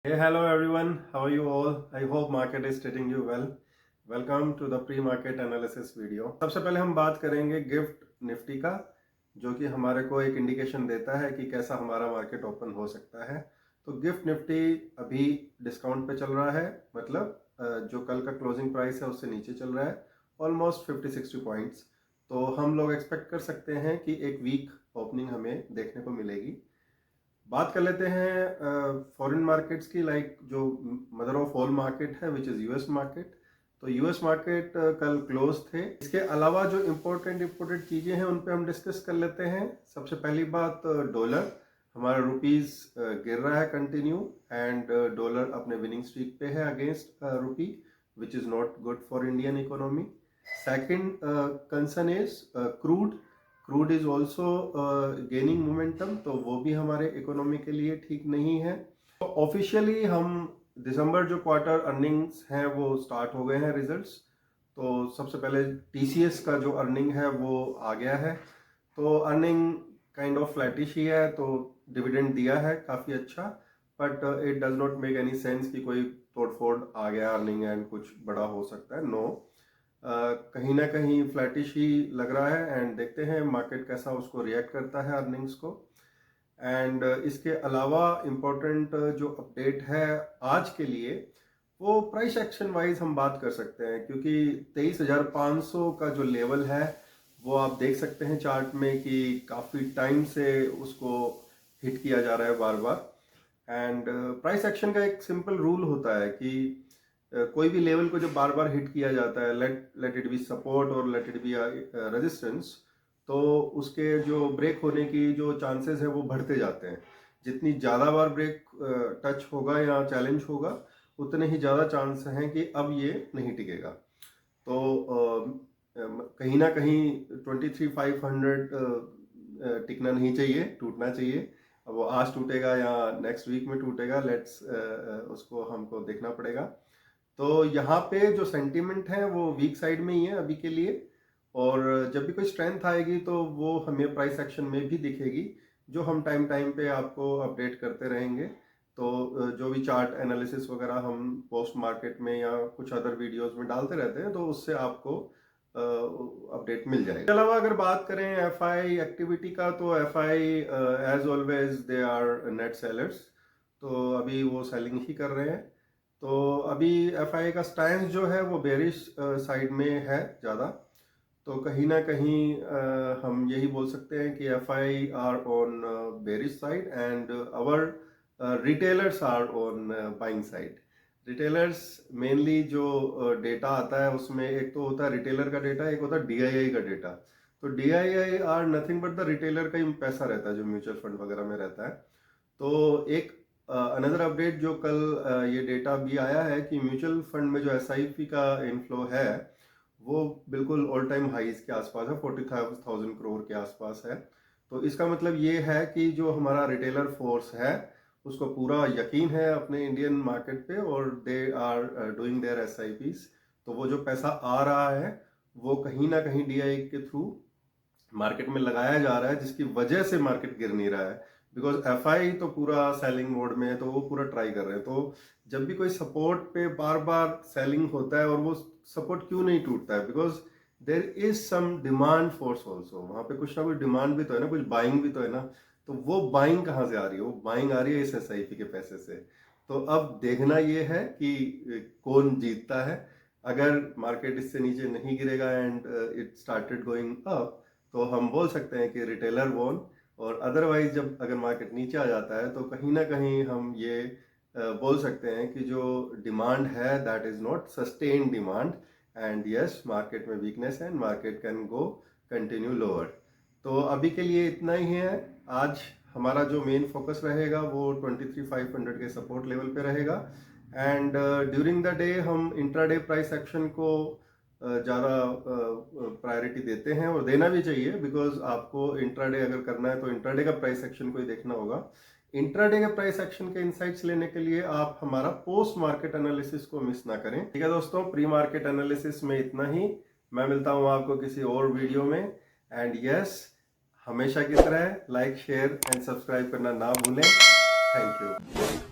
Hey, hello everyone. How are you all? I hope market is treating you well. Welcome to the pre-market analysis video. सबसे पहले हम बात करेंगे gift Nifty का, जो कि हमारे को एक इंडिकेशन देता है कि कैसा हमारा मार्केट ओपन हो सकता है। तो गिफ्ट निफ्टी अभी डिस्काउंट पे चल रहा है, मतलब जो कल का क्लोजिंग प्राइस है उससे नीचे चल रहा है, ऑलमोस्ट 50-60 पॉइंट्स। तो हम लोग एक्सपेक्ट कर सकते हैं कि एक वीक ओपनिंग हमें देखने को मिलेगी। बात कर लेते हैं फॉरेन मार्केट्स की, लाइक जो मदर ऑफ ऑल मार्केट है विच इज़ यूएस मार्केट। तो यूएस मार्केट कल क्लोज थे। इसके अलावा जो इम्पोर्टेंट चीज़ें हैं उन पे हम डिस्कस कर लेते हैं। सबसे पहली बात, डॉलर हमारा रुपीस गिर रहा है कंटिन्यू, एंड डॉलर अपने विनिंग स्ट्रीक पे है against rupee, which is not good for Indian economy. Second concern is crude is also gaining momentum, तो वो भी हमारे इकोनॉमी के लिए ठीक नहीं है। तो ऑफिशियली हम दिसंबर जो क्वार्टर अर्निंग्स हैं वो स्टार्ट हो गए हैं रिजल्ट्स। तो सबसे पहले टीसीएस का जो अर्निंग है वो आ गया है। तो अर्निंग काइंड ऑफ फ्लैटिश ही है, तो डिविडेंड दिया है काफ़ी अच्छा, but it does not make any sense कि कोई तोड़फोड़ आ गया अर्निंग एंड कुछ बड़ा हो सकता है। नो, कहीं ना कहीं फ्लैटिश ही लग रहा है, एंड देखते हैं मार्केट कैसा उसको रिएक्ट करता है अर्निंग्स को। एंड इसके अलावा इम्पोर्टेंट जो अपडेट है आज के लिए, वो प्राइस एक्शन वाइज हम बात कर सकते हैं, क्योंकि 23,500 का जो लेवल है वो आप देख सकते हैं चार्ट में कि काफ़ी टाइम से उसको हिट किया जा रहा है बार बार। एंड प्राइस एक्शन का एक सिंपल रूल होता है कि कोई भी लेवल को जब बार बार हिट किया जाता है, लेट इट बी सपोर्ट और लेट इट बी रेजिस्टेंस, तो उसके जो ब्रेक होने की जो चांसेस है वो बढ़ते जाते हैं। जितनी ज़्यादा बार ब्रेक टच होगा या चैलेंज होगा, उतने ही ज़्यादा चांस हैं कि अब ये नहीं टिकेगा। तो कहीं ना कहीं 23,500 टिकना नहीं चाहिए, टूटना चाहिए। अब वो आज टूटेगा या नेक्स्ट वीक में टूटेगा, लेट्स उसको हमको देखना पड़ेगा। तो यहाँ पे जो सेंटीमेंट है वो वीक साइड में ही है अभी के लिए, और जब भी कोई स्ट्रेंथ आएगी तो वो हमें प्राइस एक्शन में भी दिखेगी, जो हम टाइम टाइम पे आपको अपडेट करते रहेंगे। तो जो भी चार्ट एनालिसिस वगैरह हम पोस्ट मार्केट में या कुछ अदर वीडियोस में डालते रहते हैं, तो उससे आपको अपडेट मिल जाएगा। इसके अलावा अगर बात करें एफआई एक्टिविटी का, तो FI as always they are net sellers, तो अभी वो सेलिंग ही कर रहे हैं। तो अभी एफआई का स्टैंड जो है वो बेरिश साइड में है ज़्यादा। तो कहीं ना कहीं हम यही बोल सकते हैं कि FI are on bearish side, and our retailers are on buying side. Retailers mainly जो डेटा आता है उसमें एक तो होता है रिटेलर का डेटा, एक होता है डीआईआई का डेटा। तो DII are nothing but the retailer का ही पैसा रहता है जो म्यूचुअल फंड वगैरह में रहता है। तो एक अनदर अपडेट जो कल ये डेटा भी आया है कि म्यूचुअल फंड में जो एसआईपी का इनफ्लो है वो बिल्कुल ऑल टाइम हाईज के आसपास है, 40,000 करोड़ के आसपास है। तो इसका मतलब ये है कि जो हमारा रिटेलर फोर्स है उसको पूरा यकीन है अपने इंडियन मार्केट पे, और they are doing their SIPs. तो वो जो पैसा आ रहा है वो कहीं ना कहीं डीआई के थ्रू मार्केट में लगाया जा रहा है, जिसकी वजह से मार्केट गिर नहीं रहा है। बिकॉज एफआई तो पूरा सेलिंग मोड में है, तो वो पूरा ट्राई कर रहे हैं। तो जब भी कोई सपोर्ट पे बार बार सेलिंग होता है, और वो सपोर्ट क्यों नहीं टूटता है, because there is some demand force also, वहां पे कुछ ना कुछ डिमांड भी तो है ना, कुछ बाइंग भी तो है ना। तो वो बाइंग कहाँ से आ रही है? वो बाइंग आ रही है इस एसआईपी के पैसे से। तो अब देखना ये है कि कौन जीतता है। अगर मार्केट इससे नीचे नहीं गिरेगा and it started going up, तो हम बोल सकते हैं कि रिटेलर वोन। और अदरवाइज जब अगर मार्केट नीचे आ जाता है तो कहीं ना कहीं हम ये बोल सकते हैं कि जो डिमांड है that is not sustain demand, and yes market में वीकनेस है and market can go continue lower. तो अभी के लिए इतना ही है। आज हमारा जो मेन फोकस रहेगा वो 23,500 के सपोर्ट लेवल पे रहेगा, एंड ड्यूरिंग द डे हम इंट्राडे प्राइस एक्शन को ज़्यादा प्रायोरिटी देते हैं, और देना भी चाहिए, बिकॉज आपको इंट्राडे अगर करना है तो इंट्राडे का प्राइस एक्शन को ही देखना होगा। इंट्राडे के प्राइस एक्शन के इंसाइट्स लेने के लिए आप हमारा पोस्ट मार्केट एनालिसिस को मिस ना करें। ठीक है दोस्तों, प्री मार्केट एनालिसिस में इतना ही। मैं मिलता हूँ आपको किसी और वीडियो में, एंड यस हमेशा की तरह लाइक शेयर एंड सब्सक्राइब करना ना भूलें। Thank you.